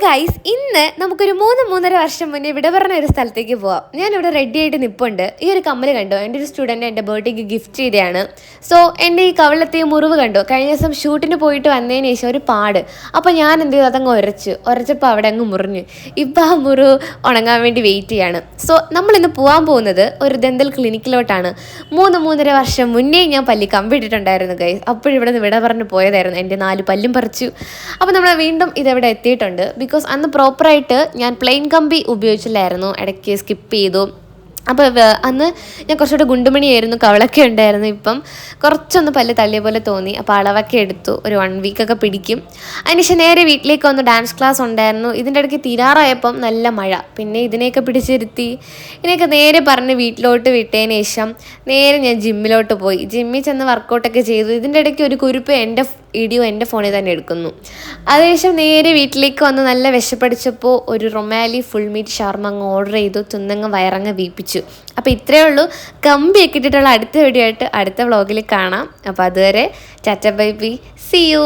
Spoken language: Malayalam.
ഗൈസ് ഇന്ന് നമുക്കൊരു 3-3.5 വർഷം മുന്നേ ഇവിടെ പറഞ്ഞ ഒരു സ്ഥലത്തേക്ക് പോവാം. ഞാനിവിടെ റെഡി ആയിട്ട് നിൽപ്പുണ്ട്. ഈ ഒരു കമ്മൽ കണ്ടോ, എൻ്റെ ഒരു സ്റ്റുഡൻറ്റ് എൻ്റെ ബർത്ത്ഡേക്ക് ഗിഫ്റ്റ് ചെയ്തതാണ്. സോ എൻ്റെ ഈ കവിളത്തെ മുറിവ് കണ്ടോ, കഴിഞ്ഞ ദിവസം ഷൂട്ടിന് പോയിട്ട് വന്നതിന് ശേഷം ഒരു പാട്. അപ്പോൾ ഞാൻ എന്ത് ചെയ്തു, അതങ്ങ് ഉരച്ചപ്പോൾ അവിടെ അങ്ങ് മുറിഞ്ഞു. ഇപ്പോൾ ആ മുറിവ് ഉണങ്ങാൻ വേണ്ടി വെയിറ്റ് ചെയ്യാണ്. സോ നമ്മളിന്ന് പോകാൻ പോകുന്നത് ഒരു ദന്തൽ ക്ലിനിക്കിലോട്ടാണ്. 3-3.5 വർഷം മുന്നേ ഞാൻ പല്ലി കമ്പിട്ടിട്ടുണ്ടായിരുന്നു ഗൈസ്. അപ്പോഴിവിടെ നിന്ന് വിട പറഞ്ഞ് പോയതായിരുന്നു. എൻ്റെ 4 പല്ലും പറിച്ചു. അപ്പോൾ നമ്മൾ വീണ്ടും ഇതെവിടെ എത്തിയിട്ടുണ്ട്. ബിക്കോസ് അന്ന് പ്രോപ്പറായിട്ട് ഞാൻ പ്ലെയിൻ കമ്പി ഉപയോഗിച്ചില്ലായിരുന്നു, ഇടയ്ക്ക് സ്കിപ്പ് ചെയ്തു. അപ്പോൾ അന്ന് ഞാൻ കുറച്ചുകൂടെ ഗുണ്ടുമണിയായിരുന്നു, കവളൊക്കെ ഉണ്ടായിരുന്നു. ഇപ്പം കുറച്ചൊന്ന് പല്ല് തള്ളിയ പോലെ തോന്നി. അപ്പോൾ അളവൊക്കെ എടുത്തു, ഒരു 1 വീക്കൊക്കെ പിടിക്കും. അതിനുശേഷം നേരെ വീട്ടിലേക്ക് വന്നു. ഡാൻസ് ക്ലാസ് ഉണ്ടായിരുന്നു. ഇതിൻ്റെ ഇടയ്ക്ക് തീരാറായപ്പം നല്ല മഴ. പിന്നെ ഇതിനെയൊക്കെ പിടിച്ചിരുത്തി ഇതിനെയൊക്കെ നേരെ പറഞ്ഞ് വീട്ടിലോട്ട് വിട്ടതിന് ശേഷം നേരെ ഞാൻ ജിമ്മിലോട്ട് പോയി. ജിമ്മിൽ ചെന്ന് വർക്കൗട്ടൊക്കെ ചെയ്തു. ഇതിൻ്റെ ഇടയ്ക്ക് ഒരു കുറിപ്പ് എൻ്റെ വീഡിയോ എൻ്റെ ഫോണിൽ തന്നെ എടുക്കുന്നു. അതിനുശേഷം നേരെ വീട്ടിലേക്ക് വന്ന് നല്ല വിശപ്പടിച്ചപ്പോൾ ഒരു റൊമാലി ഫുൾ മീറ്റ് ഷവർമ അങ്ങ് ഓർഡർ ചെയ്തു. തിന്നങ്ങ് വയറങ്ങ് വീപ്പിച്ചു. അപ്പോൾ ഇത്രയേ ഉള്ളൂ. കമ്പിയൊക്കെ ഇട്ടിട്ടുള്ള അടുത്ത വീഡിയോ ആയിട്ട് അടുത്ത വ്ളോഗിൽ കാണാം. അപ്പോൾ അതുവരെ tata bye bye, see U.